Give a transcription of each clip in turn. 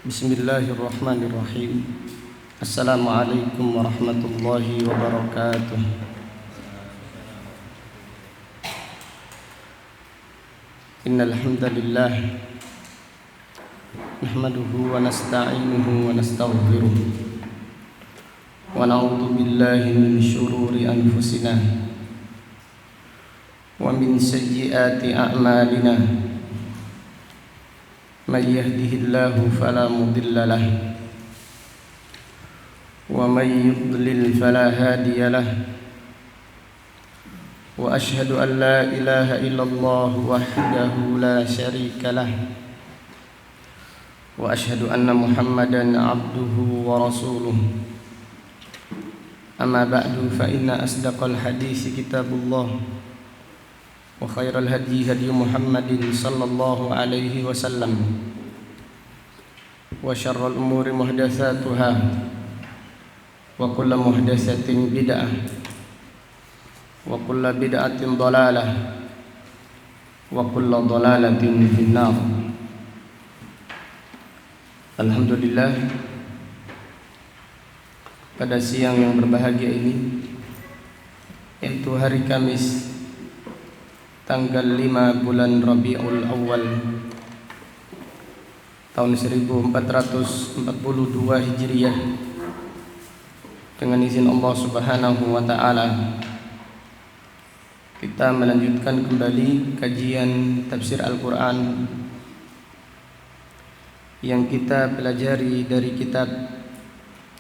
Bismillahirrahmanirrahim. Assalamualaikum warahmatullahi wabarakatuh. Innal hamdalillah nahmaduhu wa nasta'inuhu wa nastaghfiruh wa na'udzu billahi min shururi anfusina wa min sayyiati a'malina. Man yahdihillahu fala mudilla lahu wa man yudlil fala hadiya lahu. Wa ashhadu an la ilaha illallah wahdahu la syarika lahu wa ashhadu anna Muhammadan abduhu wa rasuluh. Amma ba'du, fa inna asdaqal hadisi kitabullah wa khairal hadi hadi Muhammadin sallallahu alaihi wasallam wa syarrul umuri muhdatsatuha wa kullu muhdatsatin bid'ah wa kullu bid'atin dhalalah wa kullu dhalalatin finnar. Alhamdulillah, pada siang yang berbahagia ini, yaitu hari Kamis tanggal 5 bulan Rabiul Awal tahun 1442 Hijriah, dengan izin Allah Subhanahu wa taala kita melanjutkan kembali kajian tafsir Al-Qur'an yang kita pelajari dari kitab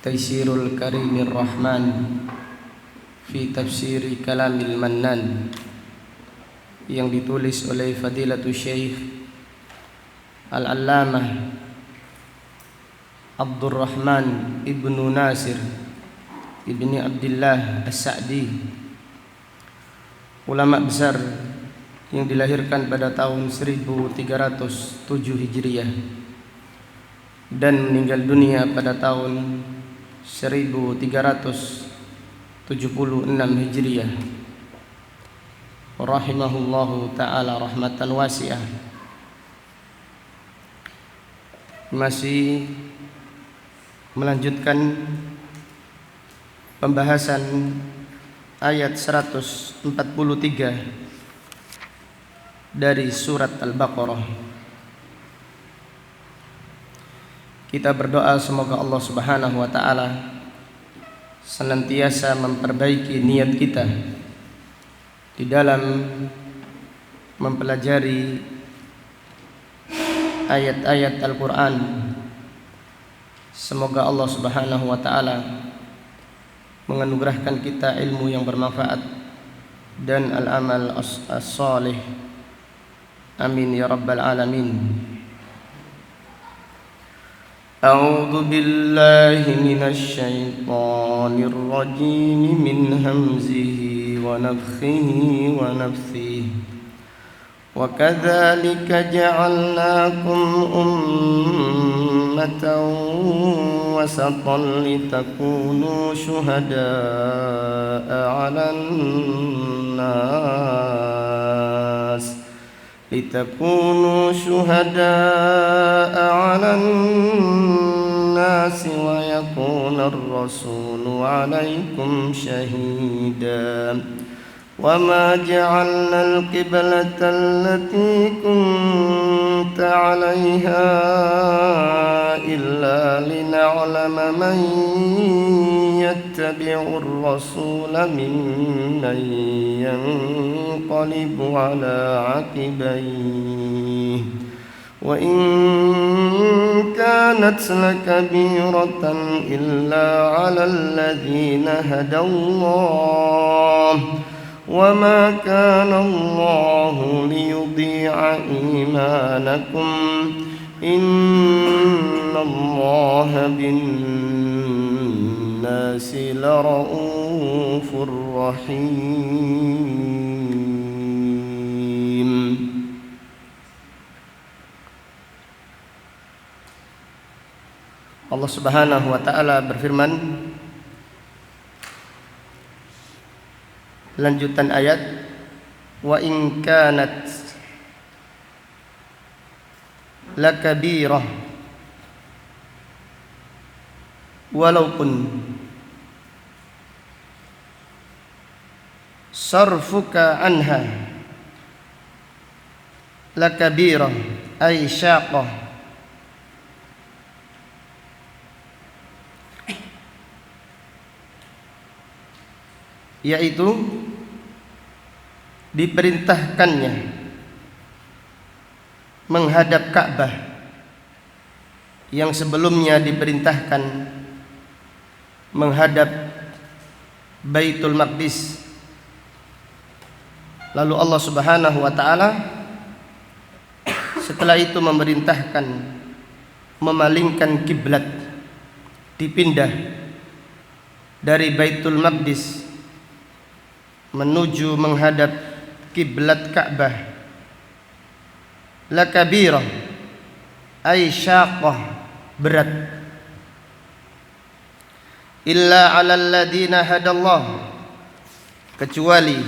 Taysirul Karimir Rahman fi Tafsiri Kalamil Mannan yang ditulis oleh Fadilatul Syekh Al-Allamah Abdurrahman Ibnu Nasir Ibni Abdillah As-Sa'di, ulama besar yang dilahirkan pada tahun 1307 Hijriah dan meninggal dunia pada tahun 1376 Hijriah, rahimahullahu ta'ala rahmatan wasi'ah. Masih melanjutkan pembahasan ayat 143 dari surat Al-Baqarah. Kita berdoa semoga Allah Subhanahu wa ta'ala senantiasa memperbaiki niat kita di dalam mempelajari ayat-ayat Al-Quran. Semoga Allah Subhanahu wa ta'ala menganugerahkan kita ilmu yang bermanfaat dan al-amal as-salih. Amin ya rabbal alamin. A'udzu billahi minasy syaithanir rajim min hamzihi ونفخه ونفثه وكذلك جعلناكم أمة وسطا لتكونوا شهداء على الناس ويكون الرسول عليكم شهيدا وما جعلنا القبلة التي كنت عليها إلا لنعلم من يتبع الرسول ممن ينقلب على عقبيه وإن كانت لكبيرة إلا على الذين هدى الله وما كان الله ليضيع إيمانكم إن الله بالناس لرؤوف رحيم. Allah Subhanahu wa ta'ala berfirman, lanjutan ayat, wa in kanat lakabirah walaupun sarfuka anha lakabirah ay syaqah, yaitu diperintahkannya menghadap Ka'bah yang sebelumnya diperintahkan menghadap Baitul Maqdis. Lalu Allah Subhanahu wa taala setelah itu memerintahkan memalingkan kiblat, dipindah dari Baitul Maqdis menuju menghadap kiblat Ka'bah. Lakabirah ay syaqah, berat. Illa 'alal ladina hadallah, kecuali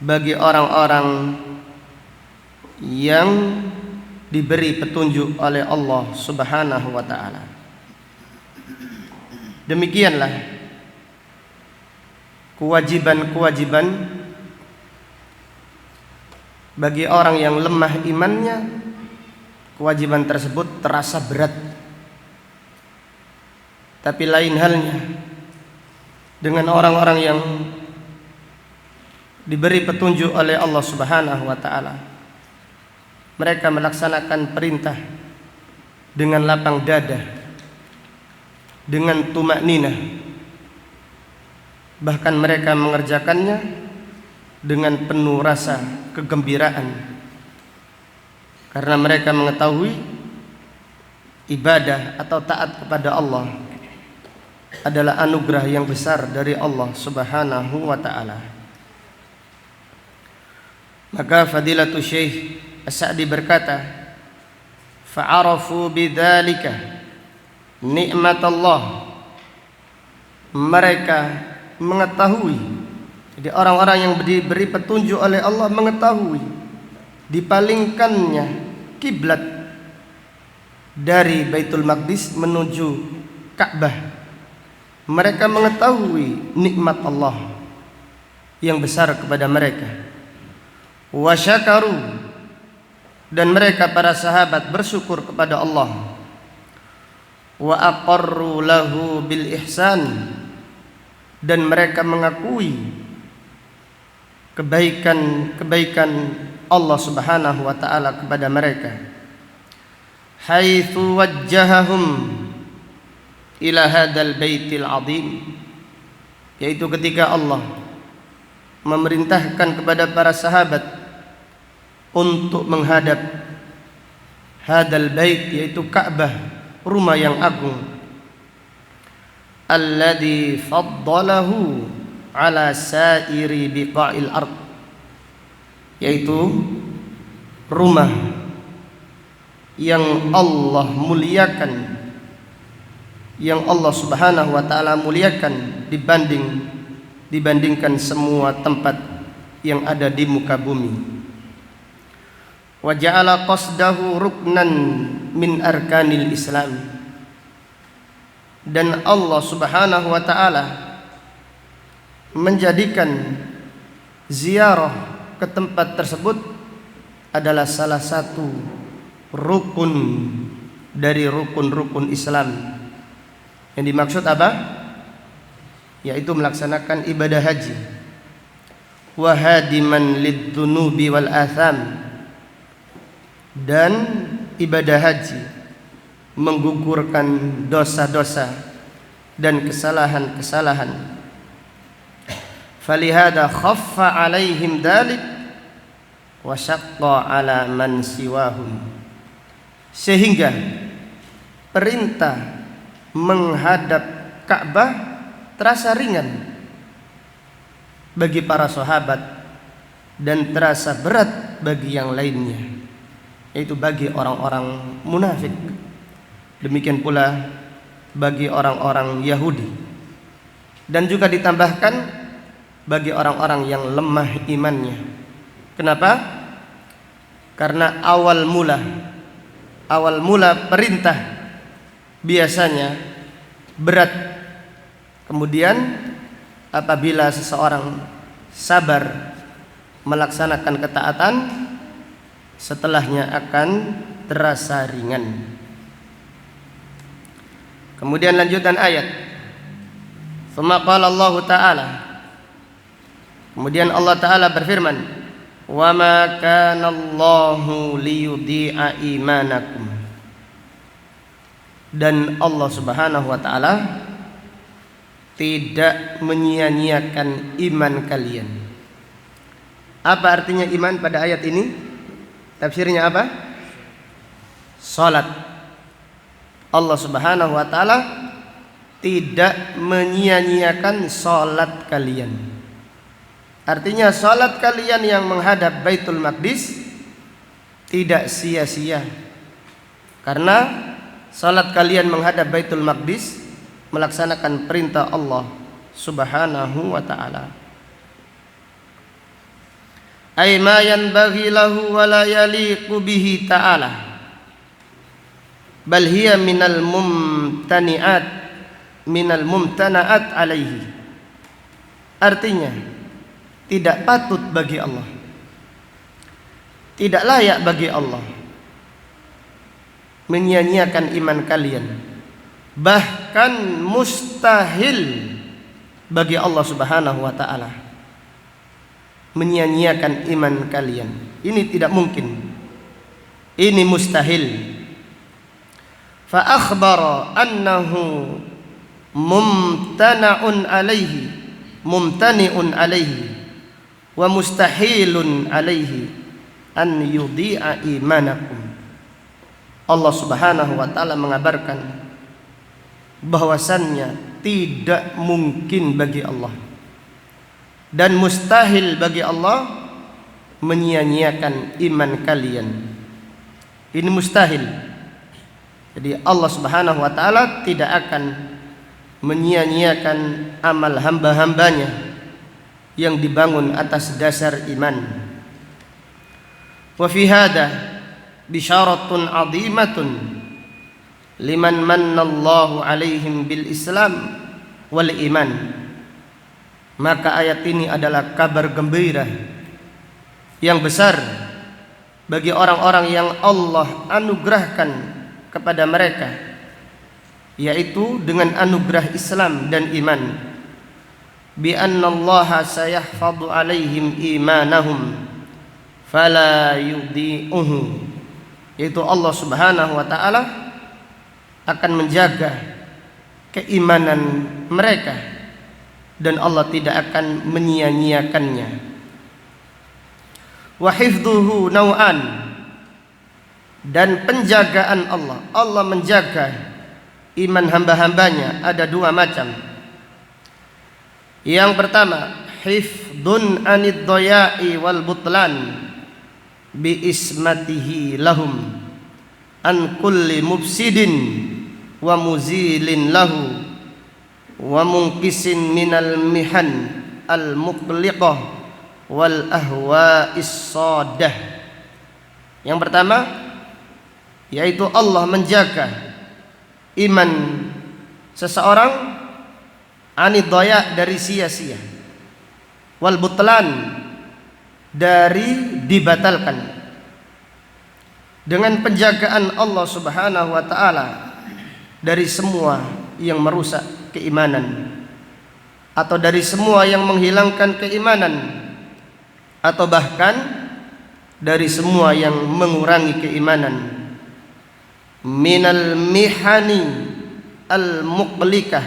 bagi orang-orang yang diberi petunjuk oleh Allah Subhanahu wa taala. Demikianlah kewajiban-kewajiban bagi orang yang lemah imannya. Kewajiban tersebut terasa berat. Tapi lain halnya dengan orang-orang yang diberi petunjuk oleh Allah Subhanahu wa taala. Mereka melaksanakan perintah dengan lapang dada, dengan tumakninah. Bahkan mereka mengerjakannya dengan penuh rasa kegembiraan, karena mereka mengetahui ibadah atau taat kepada Allah adalah anugerah yang besar dari Allah Subhanahu wa taala. Maka Fadilatul Syekh As-Sa'di berkata, fa'arafu bidzalika nikmatallah. Mereka mengetahui, jadi orang-orang yang diberi petunjuk oleh Allah mengetahui dipalingkannya kiblat dari Baitul Maqdis menuju Ka'bah. Mereka mengetahui nikmat Allah yang besar kepada mereka. Wa syakaru, dan mereka para sahabat bersyukur kepada Allah. Wa aqarru lahu bil ihsan, dan mereka mengakui kebaikan-kebaikan Allah Subhanahu wa taala kepada mereka. Haitsu wajjahahum ila hadzal baitil azim, yaitu ketika Allah memerintahkan kepada para sahabat untuk menghadap hadzal bait, yaitu Ka'bah, rumah yang agung. Alladzi faddalahu ala sairi biqa'il ard, yaitu rumah yang Allah muliakan, yang Allah Subhanahu wa taala muliakan dibandingkan semua tempat yang ada di muka bumi. Wa ja'ala qasdahu ruknan min arkanil Islam, dan Allah Subhanahu wa taala menjadikan ziarah ke tempat tersebut adalah salah satu rukun dari rukun-rukun Islam. Yang dimaksud apa? Yaitu melaksanakan ibadah haji. Wa hadiman lidzunubi wal atham, dan ibadah haji menggugurkan dosa-dosa dan kesalahan-kesalahan. Falihada khaffa alaihim dalik wa syaqqa ala man siwahum, sehingga perintah menghadap Ka'bah terasa ringan bagi para sahabat dan terasa berat bagi yang lainnya, yaitu bagi orang-orang munafik. Demikian pula bagi orang-orang Yahudi, dan juga ditambahkan bagi orang-orang yang lemah imannya. Kenapa? Karena awal mula perintah biasanya berat. Kemudian apabila seseorang sabar melaksanakan ketaatan, setelahnya akan terasa ringan. Kemudian lanjutan ayat, "Tsumma qala Allah Ta'ala." Kemudian Allah Ta'ala berfirman, "Wa ma kana Allahu liyudhi'a imanakum." Dan Allah Subhanahu wa taala tidak menyia-nyiakan iman kalian. Apa artinya iman pada ayat ini? Tafsirnya apa? Salat. Allah Subhanahu wa taala tidak menyia-nyiakan salat kalian. Artinya salat kalian yang menghadap Baitul Maqdis tidak sia-sia. Karena salat kalian menghadap Baitul Maqdis melaksanakan perintah Allah Subhanahu wa taala. Ay ma yanbaghi lahu wa la yaliqu bihi ta'ala. Bal hiya minal mumtana'at alaihi. Artinya tidak patut bagi Allah, tidak layak bagi Allah menyia-nyiakan iman kalian, bahkan mustahil bagi Allah Subhanahu wa taala menyia-nyiakan iman kalian. Ini tidak mungkin, ini mustahil. Fa akhbara annahu mumtani'un alaihi wa mustahilun alaihi an yudhi'a imanakum. Allah Subhanahu wa taala mengabarkan bahwasannya tidak mungkin bagi Allah dan mustahil bagi Allah menyia-nyiakan iman kalian. Ini mustahil. Jadi Allah Subhanahu wa taala tidak akan menyia-nyiakan amal hamba-hambanya yang dibangun atas dasar iman. Wa fi hada bisyaratun 'azimatun liman mannallahu alaihim bil Islam wal iman. Maka ayat ini adalah kabar gembira yang besar bagi orang-orang yang Allah anugerahkan kepada mereka, yaitu dengan anugerah Islam dan iman. Bi annallaha sayahfadhu alaihim imanahum fala yudhi'uhu. Yaitu Allah Subhanahu wa taala akan menjaga keimanan mereka dan Allah tidak akan menyia-nyiakannya. Wa hifdhuhu naw'an. Dan penjagaan Allah menjaga iman hamba-hambanya ada dua macam. Yang pertama, hifdun anid dhaya'i wal butlan bi ismatihi lahum an kulli mufsidin wa muzilin lahu wa munkisin minal mihan al muqliqah wal ahwa'is sadah. Yang pertama, yaitu Allah menjaga iman seseorang anid dhaya, dari sia-sia, wal butlan, dari dibatalkan, dengan penjagaan Allah Subhanahu wa taala dari semua yang merusak keimanan, atau dari semua yang menghilangkan keimanan, atau bahkan dari semua yang mengurangi keimanan. Minal mihani al muqlikah,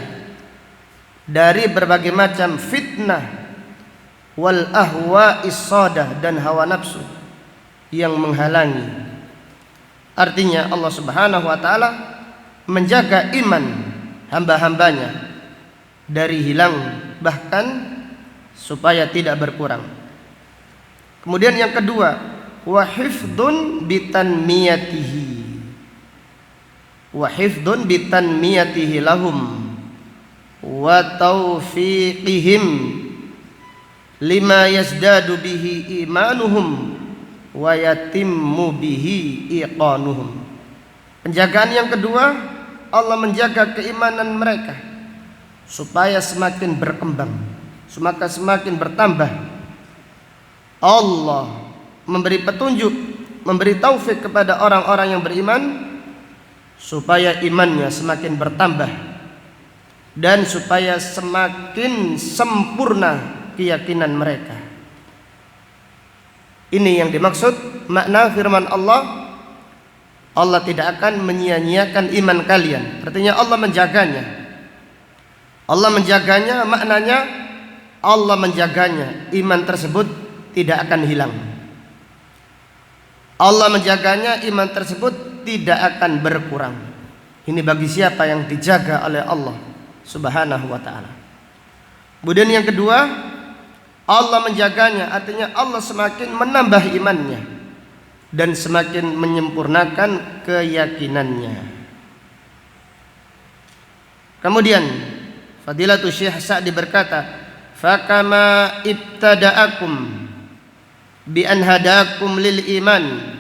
dari berbagai macam fitnah, wal ahwa'is sadah, dan hawa nafsu yang menghalangi. Artinya Allah Subhanahu wa taala menjaga iman hamba-hambanya dari hilang, bahkan supaya tidak berkurang. Kemudian yang kedua, wa hifdun bitanmiyatihi, wa hifdun bitanmiyatihi lahum wa taufiqihim lima yazdadu bihi imanuhum wa yatimmu bihi iqanuhum. Penjagaan yang kedua Allah menjaga keimanan mereka supaya semakin berkembang, semakin bertambah. Allah memberi petunjuk, memberi taufik kepada orang-orang yang beriman supaya imannya semakin bertambah dan supaya semakin sempurna keyakinan mereka. Ini yang dimaksud makna firman Allah. Allah tidak akan menyia-nyiakan iman kalian. Artinya Allah menjaganya. Allah menjaganya maknanya Allah menjaganya, iman tersebut tidak akan hilang. Allah menjaganya, iman tersebut tidak akan berkurang. Ini bagi siapa yang dijaga oleh Allah Subhanahu wa ta'ala. Kemudian yang kedua, Allah menjaganya, artinya Allah semakin menambah imannya dan semakin menyempurnakan keyakinannya. Kemudian Fadilatul Syekh Sa'di berkata, "Fakama ibtada'akum bi an hadakum lil iman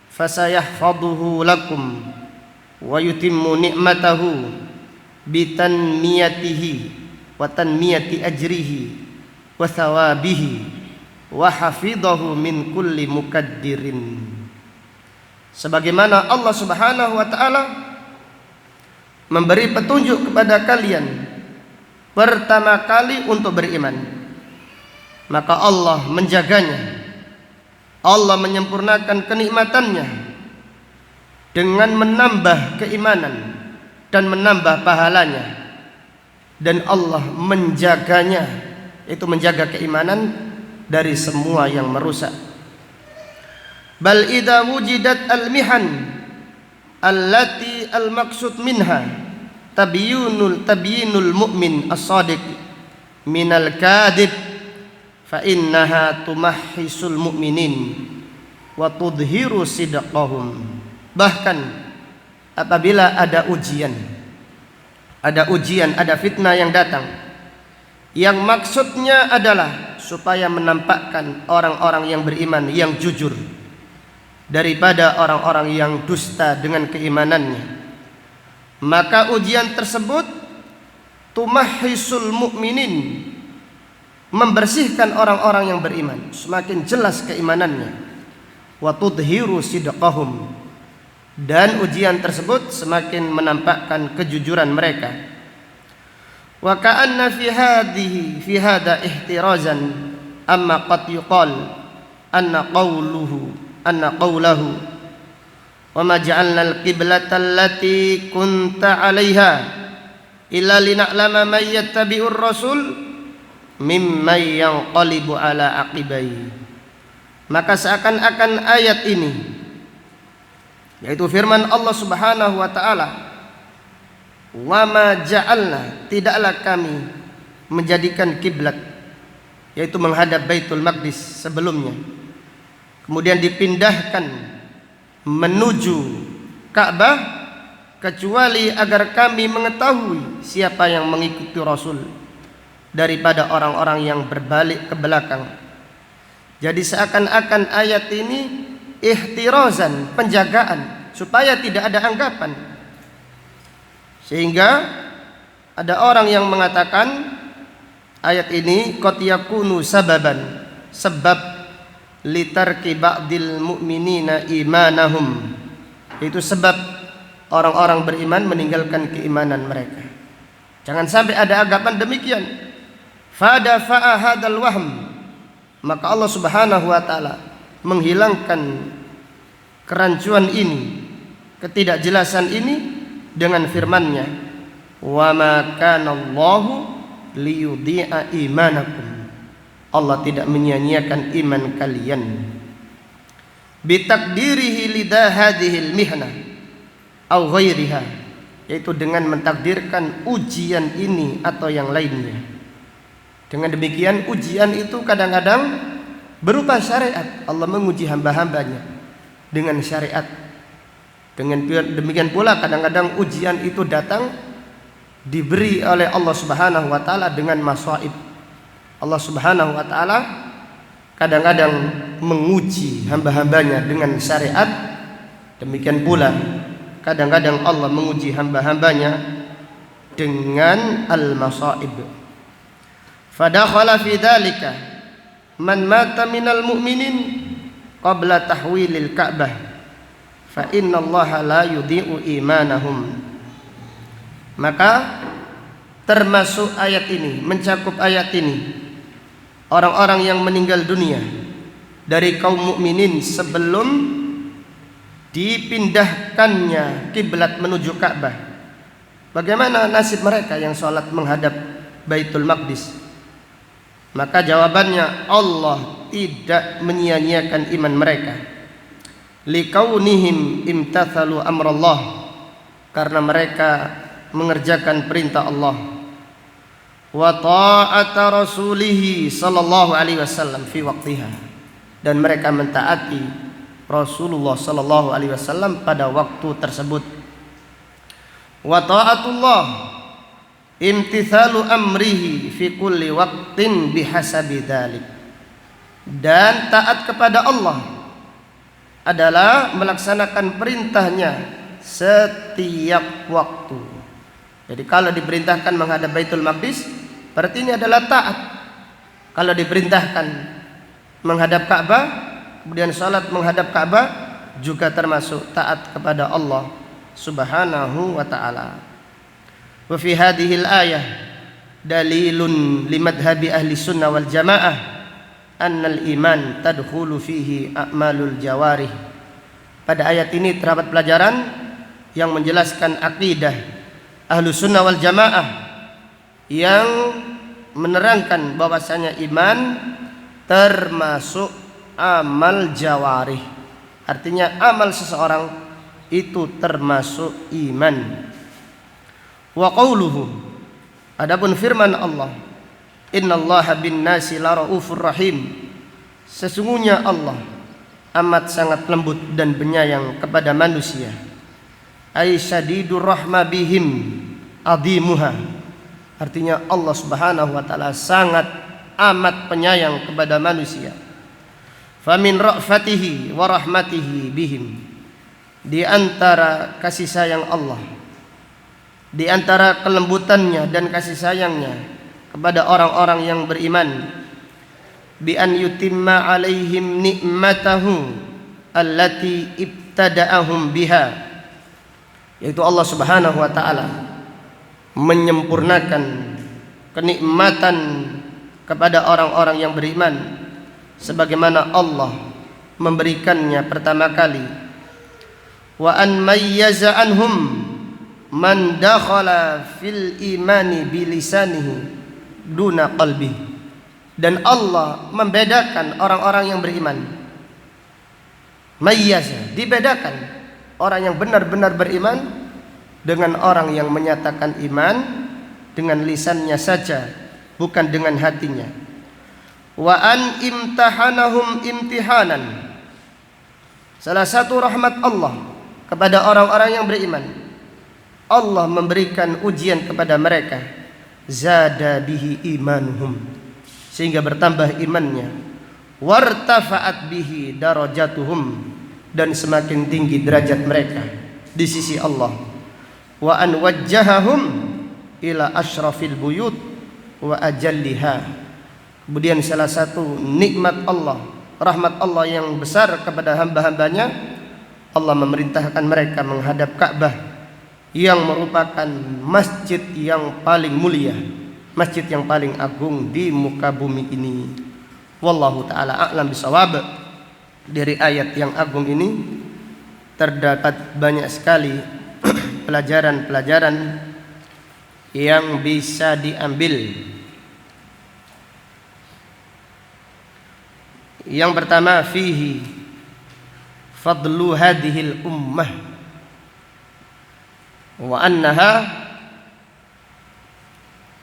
fasayahfaduhu lakum wa yutimmu ni'matahu bi tanmiyatihi wa tanmiyati ajrihi wa thawabihi wa hafidhahu min kulli mukaddirin." Sebagaimana Allah Subhanahu wa ta'ala memberi petunjuk kepada kalian pertama kali untuk beriman, maka Allah menjaganya, Allah menyempurnakan kenikmatannya dengan menambah keimanan dan menambah pahalanya, dan Allah menjaganya, itu menjaga keimanan dari semua yang merusak. Bal idza wujidat al-mihan allati al-maqsud minha tabyinul mu'min as-sadiq minal kadhib fa innaha tumahhisul mu'minin wa tudhiru sidqahum. Bahkan apabila ada ujian, ada fitnah yang datang, yang maksudnya adalah supaya menampakkan orang-orang yang beriman yang jujur daripada orang-orang yang dusta dengan keimanannya, maka ujian tersebut tumahhisul mu'minin, membersihkan orang-orang yang beriman, semakin jelas keimanannya, wa tudhiru sidqahum, dan ujian tersebut semakin menampakkan kejujuran mereka. Wa ka'anna fi hadha ihtirazan amma qad yuqal anna qawluhu wa ma ja'alna al-qiblata allati kunta 'alaiha illa lina'lama man yattabi'ur rasul mimman yanqalibu ala aqibai. Maka seakan-akan ayat ini, yaitu firman Allah Subhanahu wa ta'ala, wa ma ja'alna, tidaklah kami menjadikan kiblat, yaitu menghadap Baitul Maqdis sebelumnya, kemudian dipindahkan menuju Ka'bah, kecuali agar kami mengetahui siapa yang mengikuti Rasul daripada orang-orang yang berbalik ke belakang. Jadi seakan-akan ayat ini ihtirazan, penjagaan, supaya tidak ada anggapan. Sehingga ada orang yang mengatakan ayat ini qad yakunu sababan, sebab litarki ba'dil mu'minina imanahum, itu sebab orang-orang beriman meninggalkan keimanan mereka. Jangan sampai ada anggapan demikian. Fadafa'a hadal wahm, maka Allah Subhanahu wa ta'ala menghilangkan kerancuan ini, ketidakjelasan ini dengan firman-Nya, wa ma kana Allahu liyudhi'a imanakum, Allah tidak menyia-nyiakan iman kalian, bitakdirihi lidah hadhil mihna au ghairiha, yaitu dengan mentakdirkan ujian ini atau yang lainnya. Dengan demikian ujian itu kadang-kadang berupa syariat. Allah menguji hamba-hambanya dengan syariat. Dengan demikian pula kadang-kadang ujian itu datang diberi oleh Allah Subhanahu wa ta'ala dengan masaib. Allah Subhanahu wa ta'ala kadang-kadang menguji hamba-hambanya dengan syariat. Demikian pula kadang-kadang Allah menguji hamba-hambanya dengan al-masaib. Fadakhala fi dzalika man mata minal mu'minin qabla tahwilil Ka'bah fa innallaha la yudhi'u imanahum. Maka termasuk ayat ini, mencakup ayat ini, orang-orang yang meninggal dunia dari kaum mukminin sebelum dipindahkannya kiblat menuju Ka'bah. Bagaimana nasib mereka yang sholat menghadap Baitul Maqdis? Maka jawabannya, Allah tidak menyia-nyiakan iman mereka. Likaunihim imtathalu amrallah, karena mereka mengerjakan perintah Allah. Wa ta'ata rasulihi sallallahu alaihi wasallam fi waqtiha, dan mereka mentaati Rasulullah sallallahu alaihi wasallam pada waktu tersebut. Wa ta'atullah imtithalu amrihi fi kulli waqtin bihasabi dzalik, dan taat kepada Allah adalah melaksanakan perintahnya setiap waktu. Jadi kalau diperintahkan menghadap Baitul Maqdis, berarti ini adalah taat. Kalau diperintahkan menghadap Ka'bah, kemudian salat menghadap Ka'bah, juga termasuk taat kepada Allah Subhanahu wa ta'ala. Wa fi hadhil ayah dalilun limadhhabi ahli sunnah wal jamaah annal iman tadkhulu fihi a'malul jawarih. Pada ayat ini terdapat pelajaran yang menjelaskan akidah ahlu sunnah wal jamaah, yang menerangkan bahwasanya iman termasuk amal jawarih. Artinya amal seseorang itu termasuk iman. Wa qauluhu, adapun firman Allah, innallaha bin nasi laraufur rahim, sesungguhnya Allah amat sangat lembut dan penyayang kepada manusia. Ay syadidur rahma bihim adimuha, artinya Allah Subhanahu wa ta'ala sangat amat penyayang kepada manusia. Famin ra'fatihi wa rahmatihi bihim, di antara kasih sayang Allah, di antara kelembutannya dan kasih sayangnya kepada orang-orang yang beriman, bi an yutimma alaihim ni'matahu allati ibtada'ahum biha, yaitu Allah Subhanahu wa ta'ala menyempurnakan kenikmatan kepada orang-orang yang beriman sebagaimana Allah memberikannya pertama kali. Wa an mayyaza anhum man dakhala fil imani bilisanihi duna qalbi, dan Allah membedakan orang-orang yang beriman. Mayyaza, dibedakan orang yang benar-benar beriman dengan orang yang menyatakan iman dengan lisannya saja, bukan dengan hatinya. Wa an imtahanahum imtihanan, salah satu rahmat Allah kepada orang-orang yang beriman, Allah memberikan ujian kepada mereka, zada bihi imanuhum, sehingga bertambah imannya, wartafa'at bihi darajatuhum, dan semakin tinggi derajat mereka di sisi Allah. Wa an wajjahahum ila asyrafil buyut wa ajalliha, kemudian salah satu nikmat Allah, rahmat Allah yang besar kepada hamba-hambanya, Allah memerintahkan mereka menghadap Ka'bah yang merupakan masjid yang paling mulia, masjid yang paling agung di muka bumi ini. Wallahu ta'ala a'lam bisawab. Dari ayat yang agung ini terdapat banyak sekali pelajaran-pelajaran yang bisa diambil. Yang pertama, fihi fadlu hadhil ummah wa annaha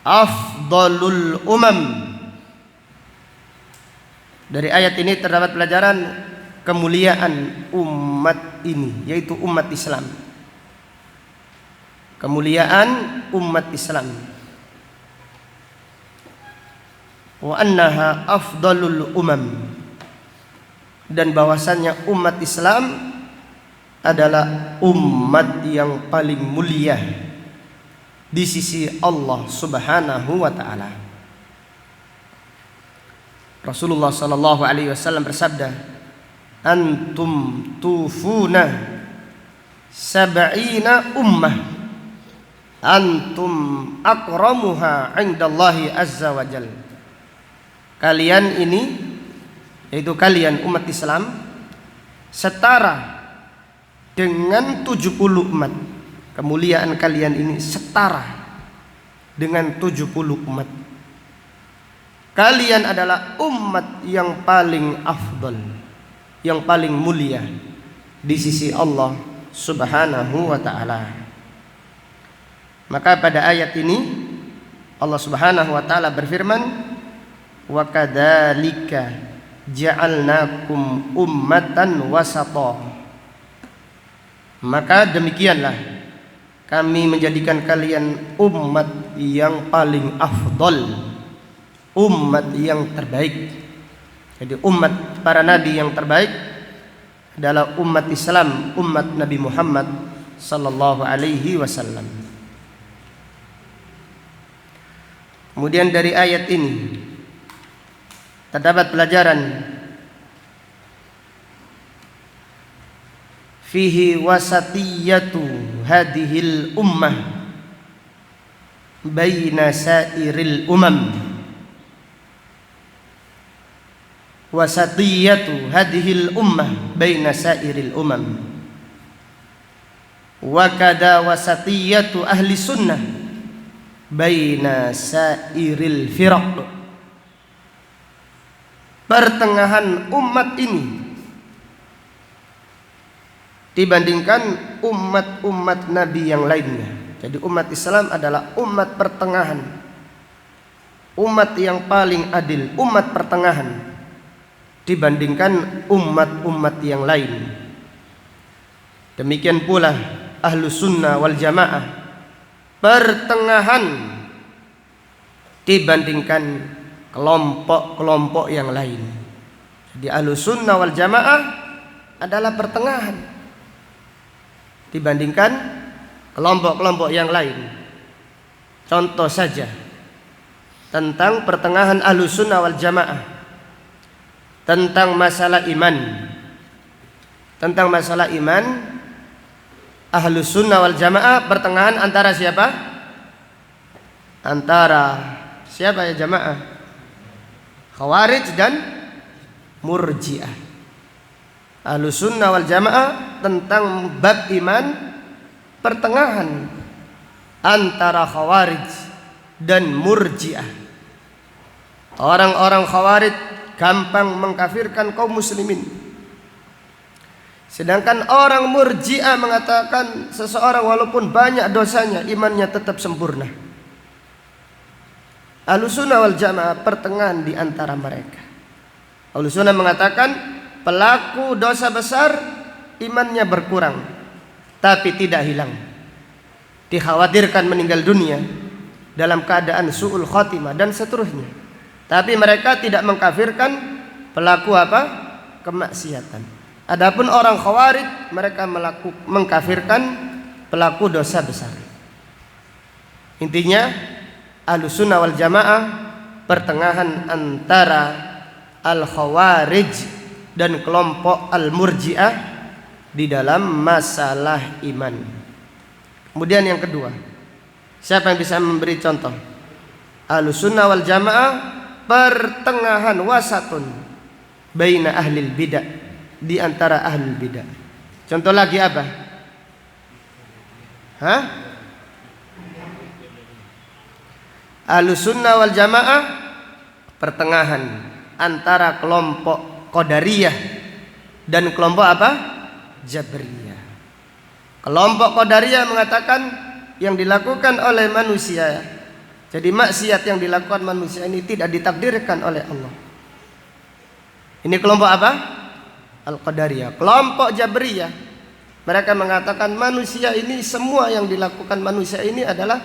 afdalul umam. Dari ayat ini terdapat pelajaran kemuliaan umat ini, yaitu umat Islam. Kemuliaan umat Islam. Wa annaha afdalul umam, dan bahwasannya umat Islam adalah umat yang paling mulia di sisi Allah Subhanahu wa taala. Rasulullah sallallahu alaihi wasallam bersabda, "Antum tufuna sab'ina ummah, antum akramuha 'indallahi azza wa jalla." Kalian ini, yaitu kalian umat Islam, setara dengan 70 umat. Kemuliaan kalian ini setara dengan 70 umat. Kalian adalah umat yang paling afdal, yang paling mulia di sisi Allah Subhanahu wa ta'ala. Maka pada ayat ini Allah Subhanahu wa ta'ala berfirman, "Wa kadzalika ja'alnakum ummatan wasata." Maka demikianlah kami menjadikan kalian umat yang paling afdal, umat yang terbaik. Jadi umat para nabi yang terbaik adalah umat Islam, umat Nabi Muhammad sallallahu alaihi wasallam. Kemudian dari ayat ini terdapat pelajaran fihi wasatiyatu hadhil ummah baina sairil umam. Wasatiyatu hadhil ummah baina sairil umam. Wa kada wasatiyatu ahli sunnah baina sairil firaq. Pertengahan umat ini dibandingkan umat-umat Nabi yang lainnya. Jadi umat Islam adalah umat pertengahan, umat yang paling adil, umat pertengahan dibandingkan umat-umat yang lain. Demikian pula Ahlus Sunnah wal Jamaah, pertengahan dibandingkan kelompok-kelompok yang lain. Jadi Ahlus Sunnah wal Jamaah adalah pertengahan dibandingkan kelompok-kelompok yang lain. Contoh saja tentang pertengahan Ahlus Sunnah wal Jamaah, tentang masalah iman. Tentang masalah iman, Ahlus Sunnah wal Jamaah pertengahan antara siapa? Antara siapa ya jamaah? Khawarij dan Murji'ah. Ahlus Sunnah wal Jamaah tentang bab iman pertengahan antara Khawarij dan Murji'ah. Orang-orang Khawarij gampang mengkafirkan kaum muslimin, sedangkan orang Murji'ah mengatakan seseorang walaupun banyak dosanya imannya tetap sempurna. Ahlus Sunnah wal Jamaah pertengahan di antara mereka. Ahlus Sunnah mengatakan pelaku dosa besar imannya berkurang tapi tidak hilang, dikhawatirkan meninggal dunia dalam keadaan su'ul khotimah dan seterusnya. Tapi mereka tidak mengkafirkan pelaku apa? Kemaksiatan. Adapun orang Khawarij mereka mengkafirkan pelaku dosa besar. Intinya Ahlus Sunnah wal Jamaah pertengahan antara Al-Khawarij dan kelompok Al-Murji'ah di dalam masalah iman. Kemudian yang kedua, siapa yang bisa memberi contoh? Ahlus Sunnah wal Jamaah pertengahan wasatun baina ahlil bidah, di antara ahlul bidah. Contoh lagi apa? Hah? Ahlus Sunnah wal Jamaah pertengahan antara kelompok Qadariyah dan kelompok apa? Jabriyah. Kelompok Qadariyah mengatakan yang dilakukan oleh manusia, jadi maksiat yang dilakukan manusia ini tidak ditakdirkan oleh Allah. Ini kelompok apa? Al-Qadariyah. Kelompok Jabriyah, mereka mengatakan manusia ini, semua yang dilakukan manusia ini adalah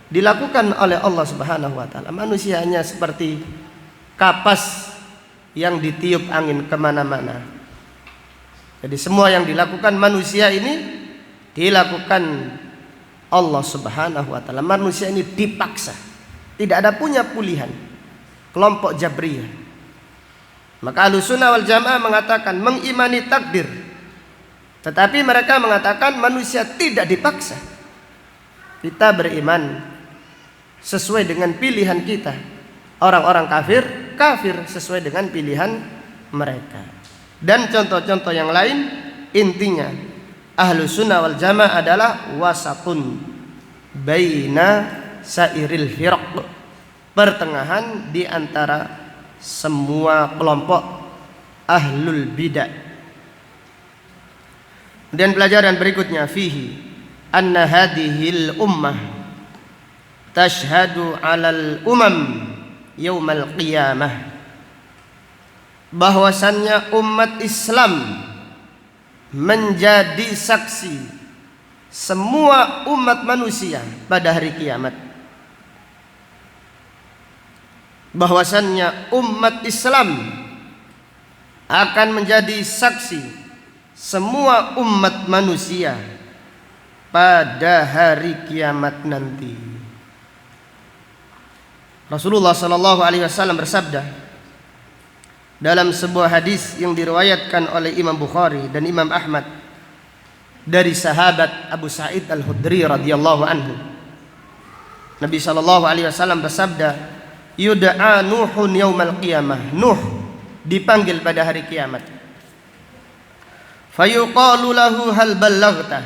dilakukan oleh Allah Subhanahu wa ta'ala. Manusia hanya seperti kapas yang ditiup angin kemana-mana. Jadi semua yang dilakukan manusia ini dilakukan Allah Subhanahu wa taala. Manusia ini dipaksa. Tidak ada punya pilihan. Kelompok Jabriyah. Maka Ahlussunnah wal Jamaah mengatakan mengimani takdir. Tetapi mereka mengatakan manusia tidak dipaksa. Kita beriman sesuai dengan pilihan kita. Orang-orang kafir sesuai dengan pilihan mereka. Dan contoh-contoh yang lain, intinya Ahlussunnah wal Jamaah adalah wasatun baina sairil firaq, pertengahan di antara semua kelompok ahlul bidah. Dan pelajaran berikutnya, fihi anna hadhil ummah tashhadu 'alal umam yaumal qiyamah, bahwasannya umat Islam menjadi saksi semua umat manusia pada hari kiamat. Bahwasannya umat Islam akan menjadi saksi semua umat manusia pada hari kiamat nanti. Rasulullah sallallahu alaihi wasallam bersabda dalam sebuah hadis yang diriwayatkan oleh Imam Bukhari dan Imam Ahmad dari sahabat Abu Sa'id Al-Khudri radhiyallahu anhu. Nabi sallallahu alaihi wasallam bersabda, "Yud'a Nuhun yaumal qiyamah." Nuh dipanggil pada hari kiamat. Fayuqalu lahu hal ballaghta.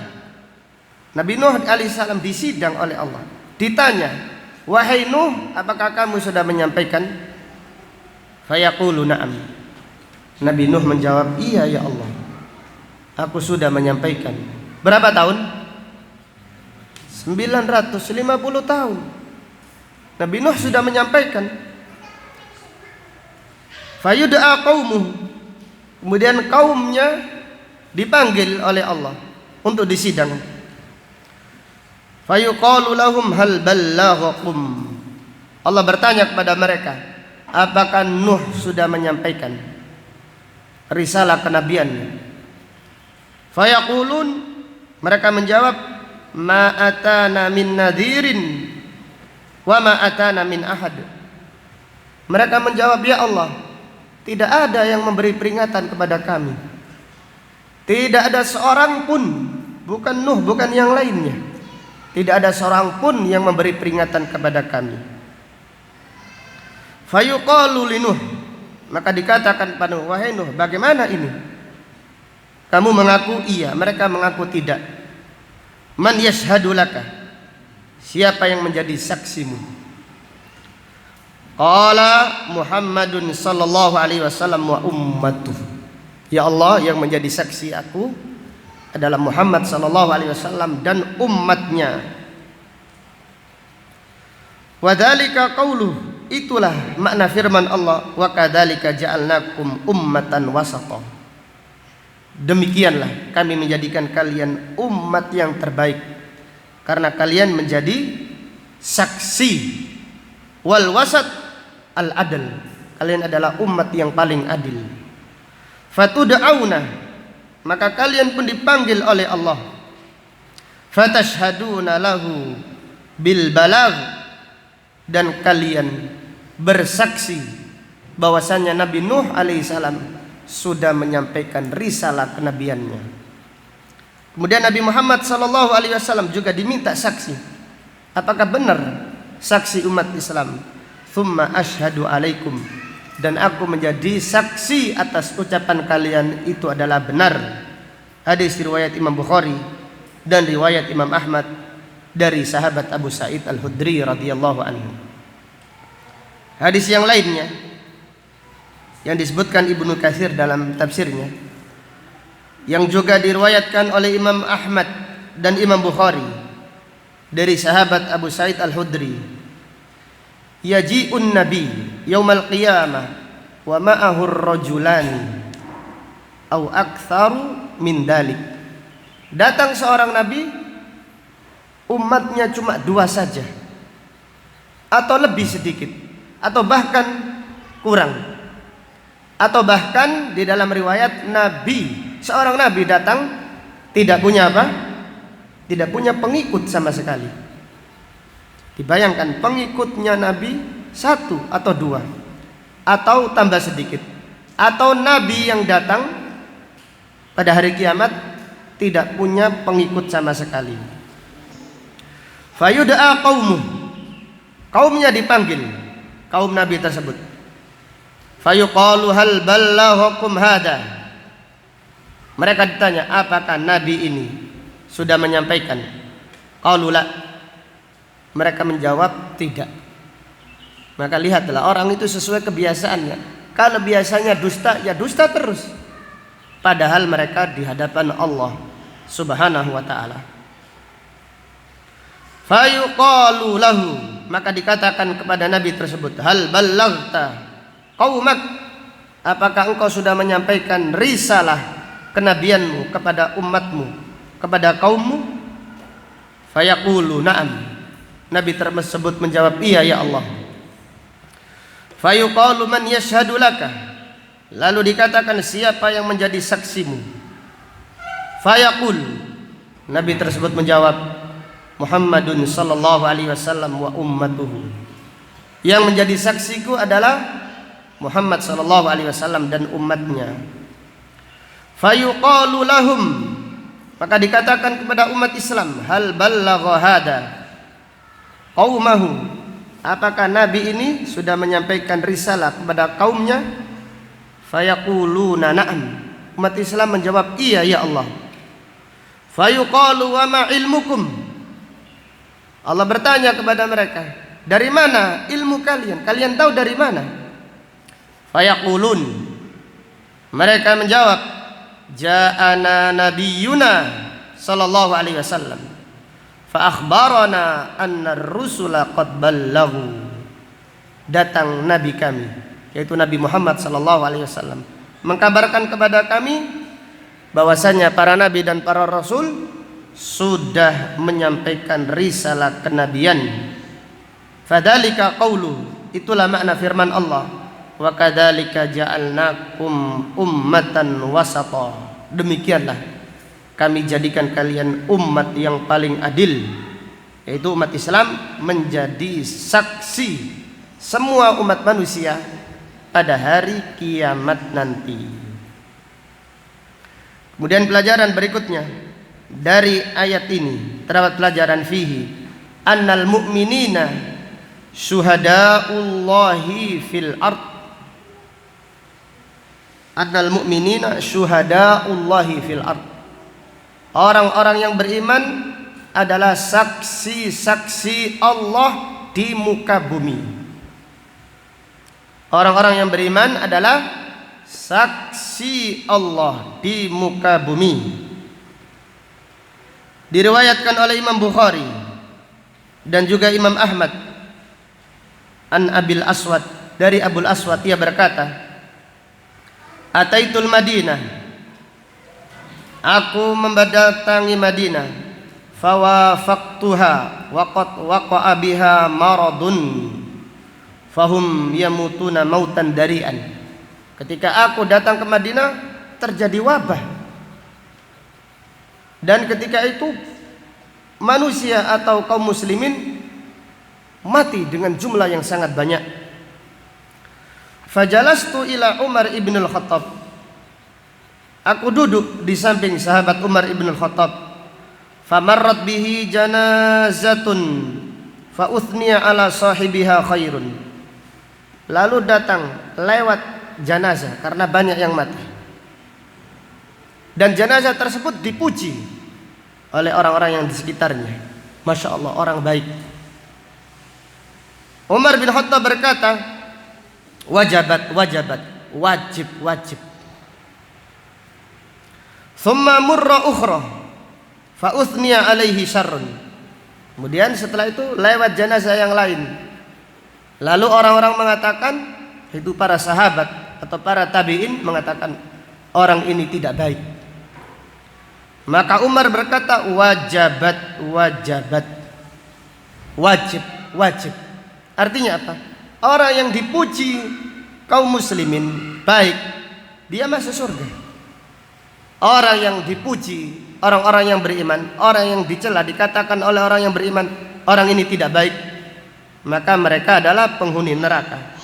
Nabi Nuh alaihissalam disidang oleh Allah. Ditanya, "Wahai Nuh, apakah kamu sudah menyampaikan?" Fayaqulu na'am. Nabi Nuh menjawab, "Iya ya Allah, aku sudah menyampaikan." Berapa tahun? 950 tahun. Nabi Nuh sudah menyampaikan. Fayud'a qaumuh. Kemudian kaumnya dipanggil oleh Allah untuk disidang. Fayuqalu lahum hal ballaghakum. Allah bertanya kepada mereka, apakah Nuh sudah menyampaikan risalah kenabiannya? Fayaqulun, mereka menjawab, ma atana min nadhirin wa ma atana min ahad. Mereka menjawab, ya Allah, tidak ada yang memberi peringatan kepada kami. Tidak ada seorang pun, bukan Nuh, bukan yang lainnya, tidak ada seorang pun yang memberi peringatan kepada kami. Fayuqalu li Nuh, maka dikatakan pada Nuh, wahai Nuh, bagaimana ini? Kamu mengaku iya, mereka mengaku tidak. Man yashhadu laka, siapa yang menjadi saksimu? Qala Muhammadun sallallahu alaihi wasallam wa ummatuh. Ya Allah, yang menjadi saksi aku adalah Muhammad sallallahu alaihi wasallam dan umatnya. Wa dzalika qauluh, itulah makna firman Allah, wa kadzalika ja'alnakum ummatan wasata. Demikianlah kami menjadikan kalian umat yang terbaik karena kalian menjadi saksi. Wal wasat al adl, kalian adalah umat yang paling adil. Fatud'auna, maka kalian pun dipanggil oleh Allah. Fatashhaduna lahu bil balagh, dan kalian bersaksi bahwasanya Nabi Nuh alaihissalam sudah menyampaikan risalah kenabiannya. Kemudian Nabi Muhammad sallallahu alaihi wasallam juga diminta saksi. Apakah benar saksi umat Islam? Tsumma asyhadu alaikum, dan aku menjadi saksi atas ucapan kalian itu adalah benar. Hadis riwayat Imam Bukhari dan riwayat Imam Ahmad dari sahabat Abu Sa'id Al-Khudri radhiyallahu anhu. Hadis yang lainnya yang disebutkan Ibnu Katsir dalam tafsirnya, yang juga diriwayatkan oleh Imam Ahmad dan Imam Bukhari dari sahabat Abu Sa'id Al-Khudri, yaji'un nabi yaumal qiyamah wa ma'ahu ar-rajulani aw aktsaru min dalik. Datang seorang nabi, umatnya cuma 2 saja atau lebih sedikit atau bahkan kurang, atau bahkan di dalam riwayat Nabi Seorang nabi datang tidak punya apa? Tidak punya pengikut sama sekali. Dibayangkan pengikutnya nabi satu atau dua, atau tambah sedikit, atau nabi yang datang pada hari kiamat tidak punya pengikut sama sekali. Fayud'a qaumuh, kaumnya dipanggil, kaum nabi tersebut. Fayuqalu hal ballaghakum hada, mereka ditanya, apakah nabi ini sudah menyampaikan? Qalu la, mereka menjawab tidak. Maka lihatlah, orang itu sesuai kebiasaannya. Kalau biasanya dusta, ya dusta terus, padahal mereka di hadapan Allah Subhanahu wa ta'ala. Fayuqalu lahu, maka dikatakan kepada nabi tersebut, hal ballaghta qaumak, apakah engkau sudah menyampaikan risalah kenabianmu kepada umatmu, kepada kaummu? Fayaqulu na'am, nabi tersebut menjawab, iya ya Allah. Fayuqalu man yashhadu laka, lalu dikatakan, siapa yang menjadi saksimu? Fayaqul, nabi tersebut menjawab, Muhammadun sallallahu alaihi wasallam wa ummatuhu, yang menjadi saksiku adalah Muhammad sallallahu alaihi wasallam dan umatnya. Fayuqalu lahum, maka dikatakan kepada umat Islam, hal ballagha hada qaumahu, apakah nabi ini sudah menyampaikan risalah kepada kaumnya? Fayaquluna na'am, umat Islam menjawab, iya ya Allah. Fayuqalu wa ma ilmukum, Allah bertanya kepada mereka, dari mana ilmu kalian? Kalian tahu dari mana? Fayaqulun, mereka menjawab, ja'ana nabiyyuna sallallahu alaihi wasallam fa akhbarana anna ar-rusula qad ballaghu, datang nabi kami, yaitu Nabi Muhammad sallallahu alaihi wasallam, mengkabarkan kepada kami bahwasanya para nabi dan para rasul sudah menyampaikan risalah kenabian. Fadzalika qaulu, itulah makna firman Allah, wa kadzalika ja'alnakum ummatan wasata, demikianlah kami jadikan kalian umat yang paling adil, yaitu umat Islam menjadi saksi semua umat manusia pada hari kiamat nanti. Kemudian pelajaran berikutnya dari ayat ini terdapat pelajaran fihi annal mu'minina syuhada'ullahi fil ard, annal mu'minina syuhada'ullahi fil ard, orang-orang yang beriman adalah saksi-saksi Allah di muka bumi. Orang-orang yang beriman adalah saksi Allah di muka bumi. Diriwayatkan oleh Imam Bukhari dan juga Imam Ahmad an Abil Aswad, dari Abul Aswad, ia berkata, Ataitul Madinah, aku mendatangi Madinah, fawafaqtuha waqad waqa'a biha maradun fahum yamutuna mautan dari'an. Ketika aku datang ke Madinah terjadi wabah, dan ketika itu manusia atau kaum muslimin mati dengan jumlah yang sangat banyak. Fajalastu ila Umar ibn al-Khattab, aku duduk di samping sahabat Umar ibn al-Khattab. Famarrat bihi janazatun fa uthniya ala sahibiha khairun, lalu datang lewat jenazah karena banyak yang mati, dan jenazah tersebut dipuji oleh orang-orang yang di sekitarnya. Masya Allah, orang baik. Umar bin Khattab berkata, wajabat, wajabat, wajib, wajib. Thumma murra ukhra fa uthniya alaihi syarrun, kemudian setelah itu lewat jenazah yang lain, lalu orang-orang mengatakan, itu para sahabat atau para tabi'in mengatakan, orang ini tidak baik. Maka Umar berkata, wajabat, wajabat, wajib, wajib. Artinya apa? Orang yang dipuji kaum muslimin baik, dia masuk surga. orang yang dipuji orang-orang yang beriman, orang yang dicela dikatakan oleh orang yang beriman, orang ini tidak baik, maka mereka adalah penghuni neraka.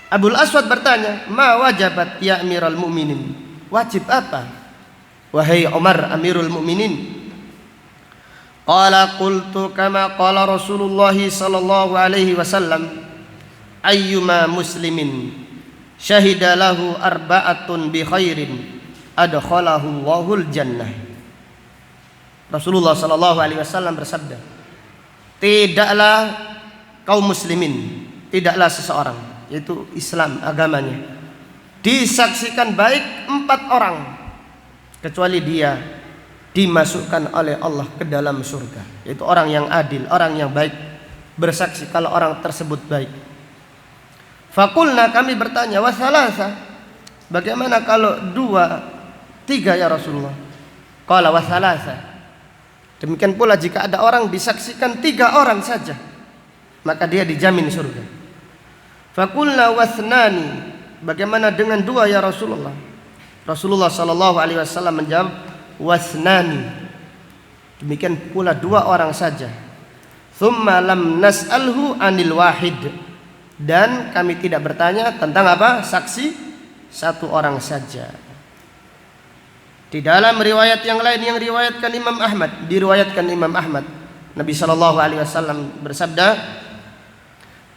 Abul Aswad bertanya, "Ma wajabat ya Amirul Mukminin?" Wajib apa, wahai Umar Amirul Mukminin? Qala qultu kama qala Rasulullah sallallahu alaihi wasallam, ayyuma muslimin syahida lahu arba'atun bi khairin adkhalahu Allahul jannah. Rasulullah sallallahu alaihi wasallam bersabda, tidaklah kaum muslimin, tidaklah seseorang, yaitu Islam agamanya, disaksikan baik 4 orang kecuali dia dimasukkan oleh Allah ke dalam surga, yaitu orang yang adil, orang yang baik, bersaksi kalau orang tersebut baik. Fakulna, kami bertanya, wasalasa, bagaimana kalau 2, 3 ya Rasulullah? Qala wasalasa, demikian pula jika ada orang disaksikan 3 orang saja, maka dia dijamin surga. Fakulna wasnani, bagaimana dengan 2 ya Rasulullah? Rasulullah sallallahu alaihi wasallam menjawab, wasnani, demikian pula 2 orang saja. Thumma lam nas'alhu anil wahid, dan kami tidak bertanya tentang apa? Saksi 1 orang saja. Di dalam riwayat yang lain yang diriwayatkan Imam Ahmad, Nabi sallallahu alaihi wasallam bersabda,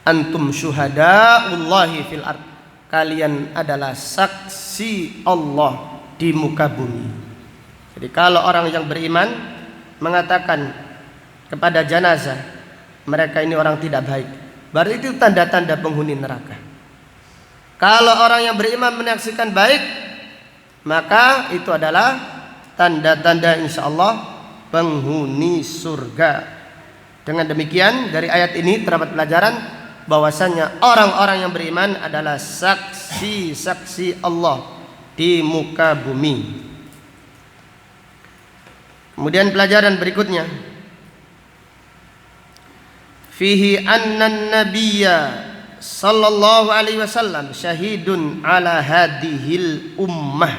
antum syuhadaullahi fil ard, kalian adalah saksi Allah di muka bumi. Jadi kalau orang yang beriman mengatakan kepada jenazah, mereka ini orang tidak baik, berarti itu tanda-tanda penghuni neraka. Kalau orang yang beriman menyaksikan baik, maka itu adalah tanda-tanda insyaallah penghuni surga. Dengan demikian dari ayat ini terdapat pelajaran bahwasanya orang-orang yang beriman adalah saksi-saksi Allah di muka bumi. Kemudian pelajaran berikutnya, fihi anna nabiyya sallallahu alaihi wasallam syahidun ala hadhil ummah,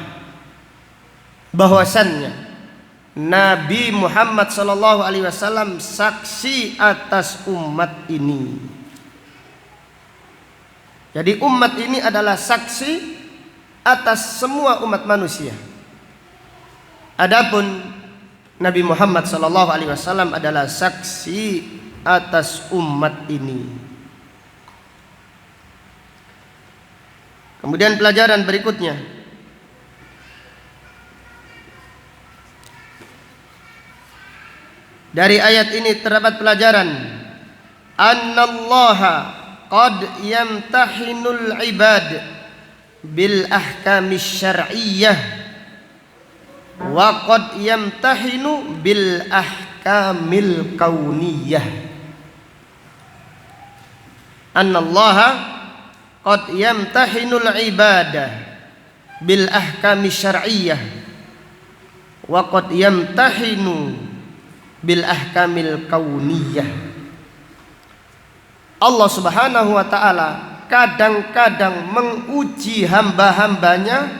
bahwasannya Nabi Muhammad sallallahu alaihi wasallam saksi atas umat ini. Jadi umat ini adalah saksi atas semua umat manusia. Adapun Nabi Muhammad sallallahu alaihi wasallam adalah saksi atas umat ini. Kemudian pelajaran berikutnya, dari ayat ini terdapat pelajaran annallaha qad yamtahinul ibad bil ahkamis syar'iyyah wa qad yamtahinu bil ahkamil kauniyah. Annallaha qad yamtahinul ibadah bil ahkami syar'iyyah wa qad yamtahinu bil ahkamil kauniyah. Allah Subhanahu wa taala kadang-kadang menguji hamba-hambanya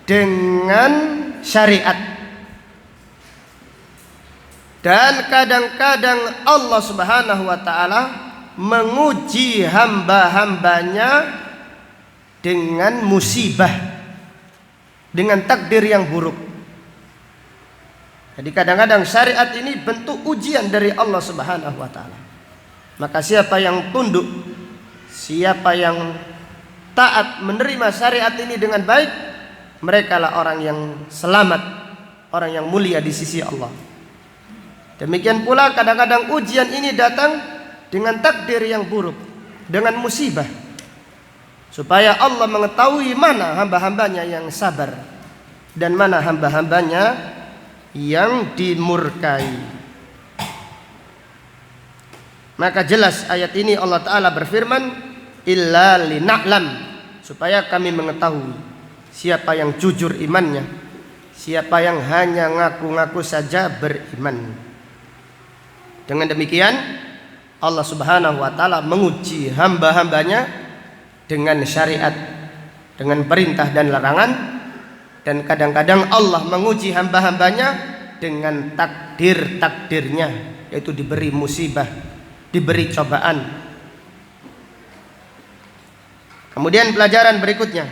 dengan syariat, dan kadang-kadang Allah Subhanahu wa taala menguji hamba-hambanya dengan musibah, dengan takdir yang buruk. Jadi kadang-kadang syariat ini bentuk ujian dari Allah Subhanahu wa taala. Maka siapa yang tunduk, siapa yang taat menerima syariat ini dengan baik, mereka lah orang yang selamat, orang yang mulia di sisi Allah. Demikian pula kadang-kadang ujian ini datang dengan takdir yang buruk, dengan musibah, supaya Allah mengetahui mana hamba-hambanya yang sabar dan mana hamba-hambanya yang dimurkai. Maka jelas ayat ini Allah Ta'ala berfirman, illa lina'lam, supaya kami mengetahui siapa yang jujur imannya, siapa yang hanya ngaku-ngaku saja beriman. Dengan demikian Allah Subhanahu wa taala menguji hamba-hambanya dengan syariat, dengan perintah dan larangan, Dan kadang-kadang Allah menguji hamba-hambanya dengan takdir-takdirnya, yaitu diberi musibah, diberi cobaan. Kemudian pelajaran berikutnya,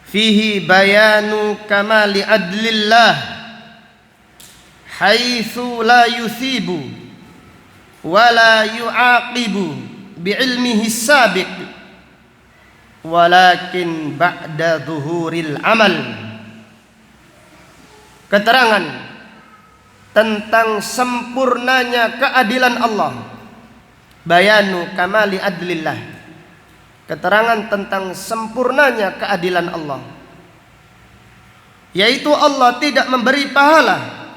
fihi bayanu kamali adlillah haitsu la yusibu wa la yu'aqibu bi'ilmihi sabiq walakin ba'da zuhuril amal. Keterangan tentang sempurnanya keadilan Allah. Bayanu kamali adlillah, keterangan tentang sempurnanya keadilan Allah, yaitu Allah tidak memberi pahala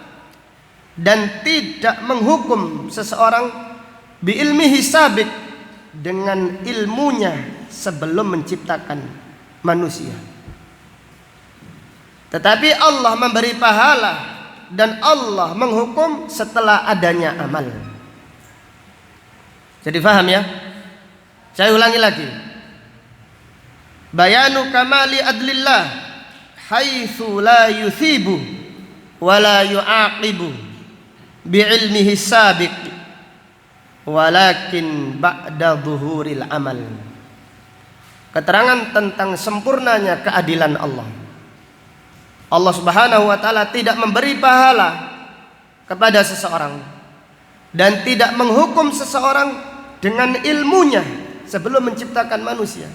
dan tidak menghukum seseorang biilmihi sabiq, dengan ilmunya sebelum menciptakan manusia. Tetapi Allah memberi pahala dan Allah menghukum setelah adanya amal. Jadi faham ya? Saya ulangi lagi. Bayanu kamali adlillah haitsu la yusibu wa la yu'aqibu bi'ilmihi sabiq walakin ba'da zuhuril amal. Keterangan tentang sempurnanya keadilan Allah. Allah Subhanahu wa taala tidak memberi pahala kepada seseorang dan tidak menghukum seseorang dengan ilmunya sebelum menciptakan manusia.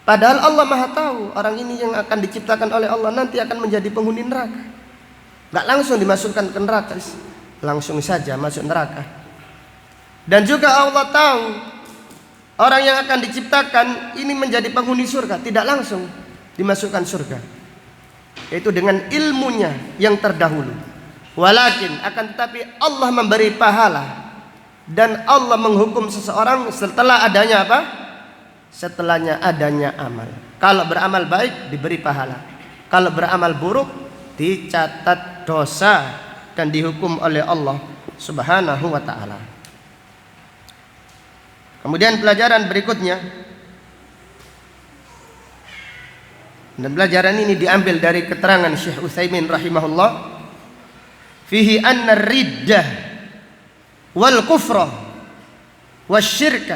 Padahal Allah Maha tahu orang ini yang akan diciptakan oleh Allah nanti akan menjadi penghuni neraka. Enggak langsung dimasukkan ke neraka, langsung saja masuk neraka. Dan juga Allah tahu orang yang akan diciptakan ini menjadi penghuni surga, tidak langsung dimasukkan surga, yaitu dengan ilmunya yang terdahulu. Walakin akan tetapi Allah memberi pahala dan Allah menghukum seseorang setelah adanya apa? Setelahnya adanya amal. Kalau beramal baik diberi pahala, kalau beramal buruk dicatat dosa dan dihukum oleh Allah Subhanahu wa taala. Kemudian pelajaran berikutnya, dan pelajaran ini diambil dari keterangan Syekh Utsaimin rahimahullah, fihi anna riddah wal kufra wasyirka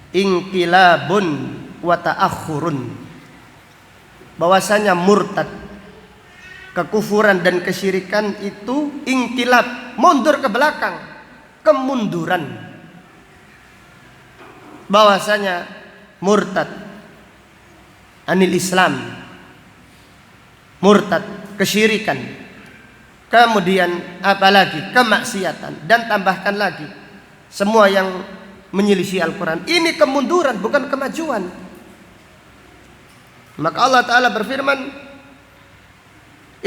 inqilabun wa ta'akhurun. Bahwasanya murtad, kekufuran dan kesyirikan itu inqilab, mundur ke belakang, kemunduran. Bahwasanya murtad anil Islam, murtad kesyirikan, kemudian apalagi kemaksiatan, dan tambahkan lagi semua yang menyelisih Al-Quran. Ini kemunduran, bukan kemajuan. Maka Allah Ta'ala berfirman,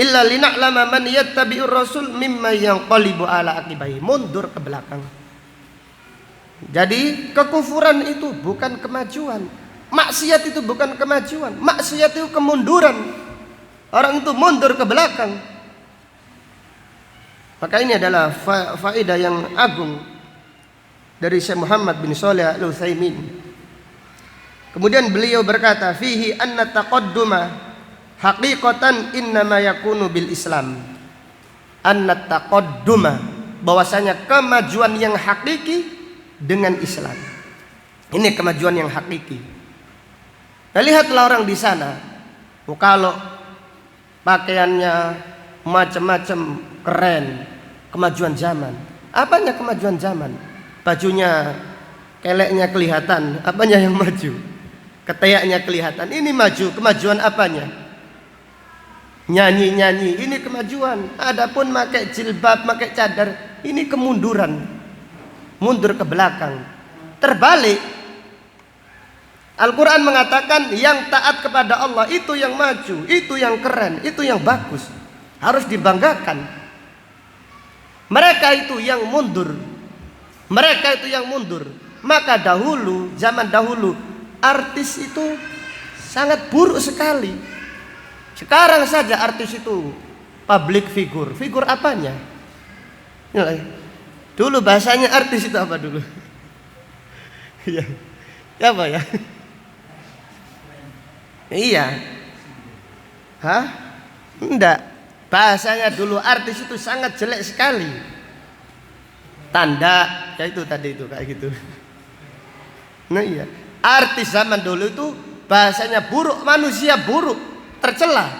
illa lina'lama man yattabi'ur rasul mimma yanqalibu ala aqibai, mundur ke belakang. Jadi kekufuran itu bukan kemajuan, maksiat itu bukan kemajuan, maksiat itu kemunduran. Orang itu mundur ke belakang. Maka ini adalah faedah yang agung dari Syekh Muhammad bin Shalih Al-Utsaimin. Kemudian beliau berkata, fihi anna taqadduma haqiqatan innama yakunu bil Islam. Anna taqadduma, bahwasanya kemajuan yang hakiki dengan Islam. Ini kemajuan yang hakiki. Nah, lihatlah orang di sana, kalau pakaiannya macam-macam keren, kemajuan zaman. Apanya kemajuan zaman? Bajunya keleknya kelihatan, apanya yang maju? Keteyaknya kelihatan, ini maju. Kemajuan apanya? Nyanyi-nyanyi, ini kemajuan. Adapun pakai jilbab, pakai cadar, ini kemunduran, mundur ke belakang. Terbalik, Al-Quran mengatakan yang taat kepada Allah itu yang maju, itu yang keren, itu yang bagus, harus dibanggakan. Mereka itu yang mundur, mereka itu yang mundur. Maka dahulu, zaman dahulu, artis itu sangat buruk sekali. Sekarang saja artis itu public figure. Figur apanya? Dulu bahasanya artis itu apa dulu? Ya apa ya? Iya. Hah? Enggak. Bahasanya dulu artis itu sangat jelek sekali. Tanda, ya itu tadi itu kayak gitu. Nah iya. Artis zaman dulu itu bahasanya buruk, manusia buruk, tercela,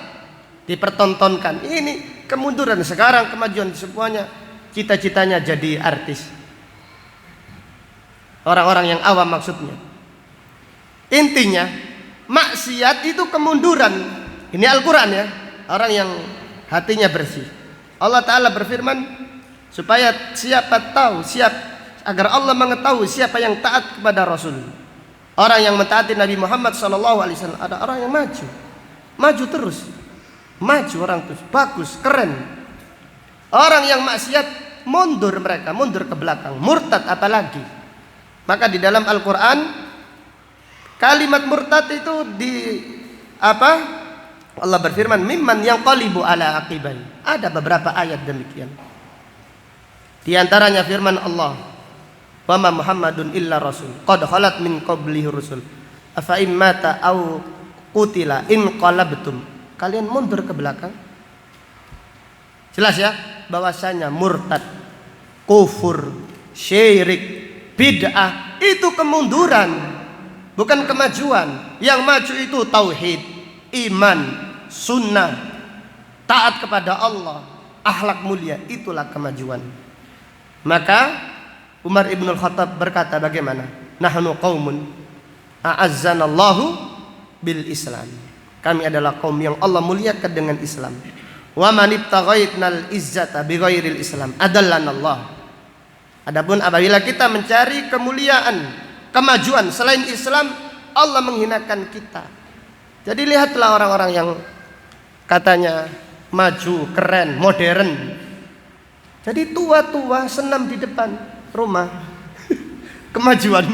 dipertontonkan. Ini kemunduran. Sekarang kemajuan semuanya. Cita-citanya jadi artis. Orang-orang yang awam maksudnya. Intinya maksiat itu kemunduran. Ini Al-Quran ya. Orang yang hatinya bersih. Allah Ta'ala berfirman supaya siapa tahu, agar Allah mengetahui siapa yang taat kepada Rasul. Orang yang mentaati Nabi Muhammad SAW, ada orang yang maju terus, maju orang terus, bagus, keren. Orang yang maksiat mundur, mereka mundur ke belakang, murtad apalagi. Maka di dalam Al-Quran kalimat murtad itu Allah berfirman mimman yang qalibu ala aqibai. Ada beberapa ayat demikian. Di antaranya firman Allah, wa ma Muhammadun illa rasul qad khalat min qablihi rusul afa immata au qutila in qalabtum. Kalian mundur ke belakang. Jelas ya bahwasanya murtad, kufur, syirik, bid'ah itu kemunduran, bukan kemajuan. Yang maju itu tauhid, iman, sunnah, taat kepada Allah, akhlak mulia, itulah kemajuan. Maka Umar ibn al-Khattab berkata bagaimana? Nahnu qaumun a'azzanallahu bil Islam. Kami adalah kaum yang Allah muliakan dengan Islam. Wa man ibtaghaitnal izzata bighairil Islam adallanallah. Adapun apabila kita mencari kemuliaan, kemajuan selain Islam, Allah menghinakan kita. Jadi lihatlah orang-orang yang katanya maju, keren, modern. Jadi tua-tua senam di depan rumah. Kemajuan.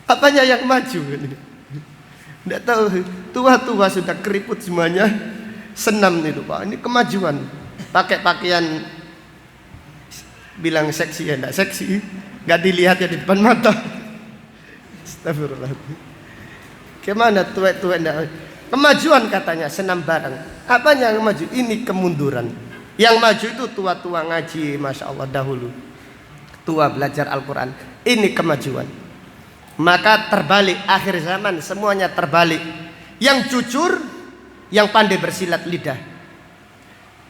Apanya yang maju? Tidak tahu. Tua-tua sudah keriput semuanya. Senam itu Pak. Ini kemajuan. Pakai pakaian bilang seksi ya, enggak seksi. Enggak dilihat ya di depan mata. Astagfirullah. Gimana tua-tua enggak? Kemajuan katanya senam bareng. Apanya yang maju? Ini kemunduran. Yang maju itu tua-tua ngaji, Masya Allah dahulu. Tua belajar Al-Quran. Ini kemajuan. Maka terbalik akhir zaman, semuanya terbalik. Yang jujur, yang pandai bersilat lidah.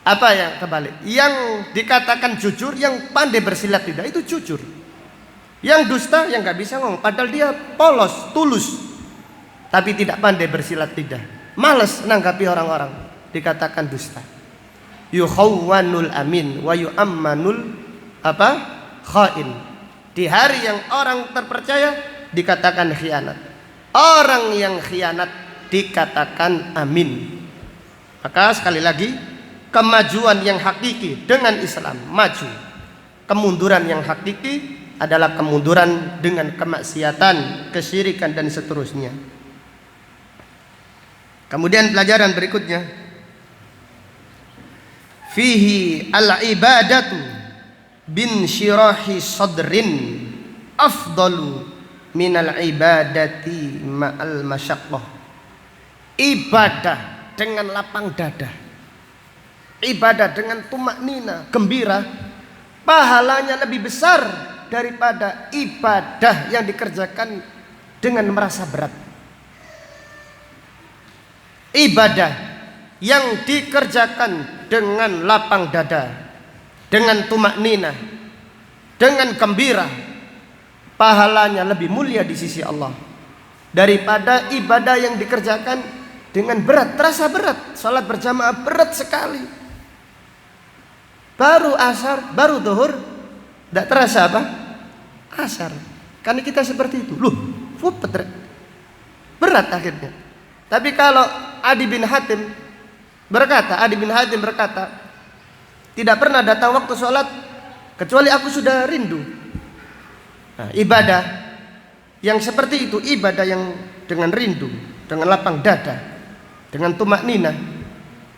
Apa yang terbalik? Yang dikatakan jujur, yang pandai bersilat lidah itu jujur. Yang dusta, yang gak bisa ngomong, padahal dia polos, tulus, tapi tidak pandai bersilat lidah. Malas menanggapi orang-orang, dikatakan dusta. Yukhawwanul amin wa yu'ammanul khain. Di hari yang orang terpercaya dikatakan khianat. Orang yang khianat dikatakan amin. Maka sekali lagi, kemajuan yang hakiki dengan Islam maju. Kemunduran yang hakiki adalah kemunduran dengan kemaksiatan, kesyirikan dan seterusnya. Kemudian pelajaran berikutnya, fihi al-ibadatu bin syirahi sadrin afdalu minal ibadati ma'al masyaqqah. Ibadah dengan lapang dada, ibadah dengan tumaknina, gembira, pahalanya lebih besar daripada ibadah yang dikerjakan dengan merasa berat. Ibadah yang dikerjakan dengan lapang dada, dengan tumaknina, dengan gembira, pahalanya lebih mulia di sisi Allah daripada ibadah yang dikerjakan dengan berat, terasa berat. Salat berjamaah berat sekali. Baru asar, baru zuhur, tidak terasa apa? Asar. Karena kita seperti itu. Loh, berat akhirnya. Tapi kalau Adi bin Hatim berkata, tidak pernah datang waktu sholat kecuali aku sudah rindu. Nah, ibadah yang seperti itu, ibadah yang dengan rindu, dengan lapang dada, dengan tumaknina,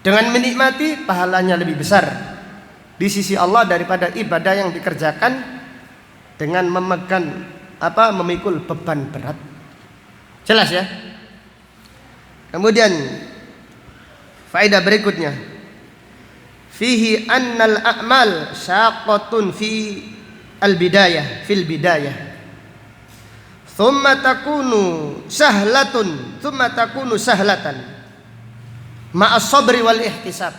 dengan menikmati, pahalanya lebih besar di sisi Allah daripada ibadah yang dikerjakan dengan memikul beban berat. Jelas ya? Kemudian faedah berikutnya, fihi annal a'mal syaqqatun fil bidayah thumma takunu sahlatan ma'as sabri wal ihtisab.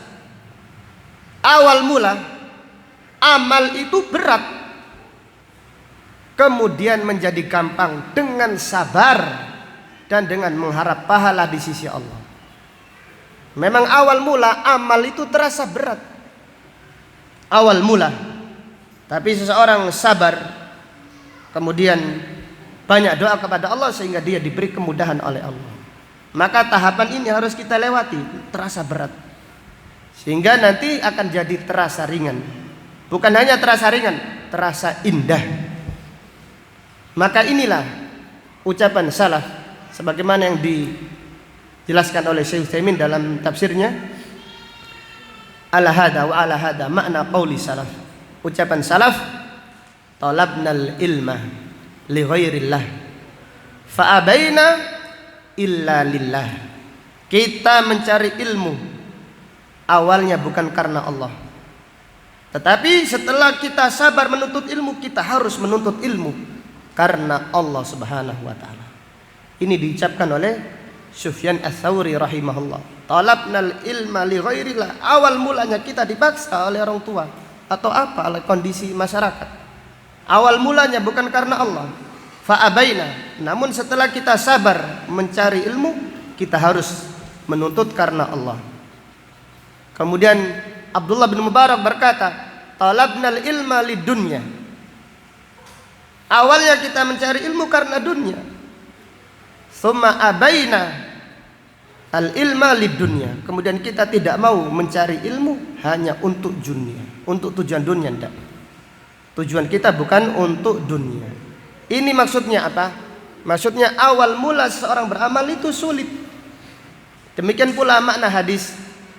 Awal mula amal itu berat, kemudian menjadi gampang dengan sabar dan dengan mengharap pahala di sisi Allah. Memang awal mula amal itu terasa berat, awal mula, tapi seseorang sabar, kemudian banyak doa kepada Allah sehingga dia diberi kemudahan oleh Allah. Maka tahapan ini harus kita lewati, terasa berat, sehingga nanti akan jadi terasa ringan. Bukan hanya terasa ringan, terasa indah. Maka inilah ucapan salaf sebagaimana yang dijelaskan oleh Syekh Utsaimin dalam tafsirnya, ala hada wa ala hada makna qauli salaf. Ucapan salaf, talabnal ilma li ghairillah fa abaina illa lillah. Kita mencari ilmu awalnya bukan karena Allah, tetapi setelah kita sabar menuntut ilmu, kita harus menuntut ilmu karena Allah Subhanahu wa taala. Ini diucapkan oleh Sufyan Ats-Tsauri rahimahullah. Talabnal ilma li ghairillah. Awal mulanya kita dipaksa oleh orang tua atau apa, oleh kondisi masyarakat. Awal mulanya bukan karena Allah. Fa abaina. Namun setelah kita sabar mencari ilmu, kita harus menuntut karena Allah. Kemudian Abdullah bin Mubarak berkata, talabnal ilma lidunya. Awalnya kita mencari ilmu karena dunia. Tsumma abaina al ilma lidunya. Kemudian kita tidak mau mencari ilmu hanya untuk dunia, untuk tujuan dunia, tidak. Tujuan kita bukan untuk dunia. Ini maksudnya apa? Maksudnya awal mula seorang beramal itu sulit. Demikian pula makna hadis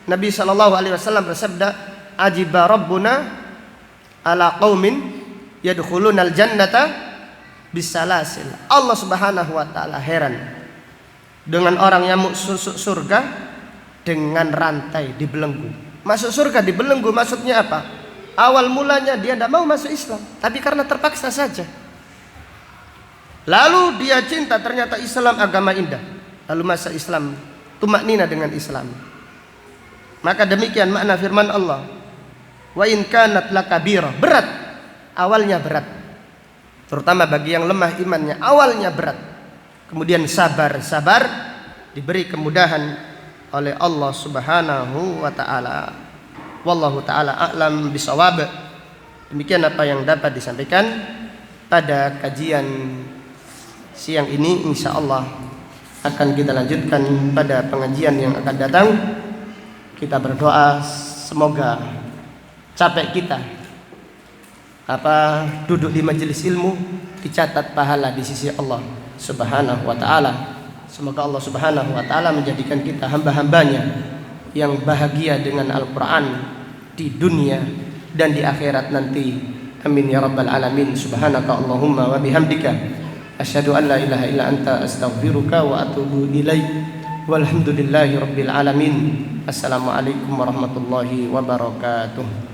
Nabi SAW bersabda, ajiba rabbuna ala qaumin yadkhulunal jannata bisalasil. Allah Subhanahu wa taala heran dengan orang yang masuk surga dengan rantai dibelenggu. Masuk surga dibelenggu maksudnya apa? Awal mulanya dia tidak mau masuk Islam, tapi karena terpaksa saja. Lalu dia cinta, ternyata Islam agama indah. Lalu masuk Islam, tumaknina dengan Islam. Maka demikian makna firman Allah, wa in kanat lakabira. Berat, awalnya berat, terutama bagi yang lemah imannya, awalnya berat. Kemudian sabar diberi kemudahan oleh Allah Subhanahu wa taala. Wallahu taala a'lam bisawab. Demikian apa yang dapat disampaikan pada kajian siang ini. Insyaallah akan kita lanjutkan pada pengajian yang akan datang. Kita berdoa semoga capek kita duduk di majelis ilmu dicatat pahala di sisi Allah Subhanahu wa taala. Semoga Allah Subhanahu wa taala menjadikan kita hamba-hambanya yang bahagia dengan Al-Qur'an di dunia dan di akhirat nanti. Amin ya rabbal alamin. Subhanaka Allahumma wa bihamdika asyhadu an la ilaha illa anta astaghfiruka wa atubu ilaik. Walhamdulillahi rabbil alamin. Assalamualaikum warahmatullahi wabarakatuh.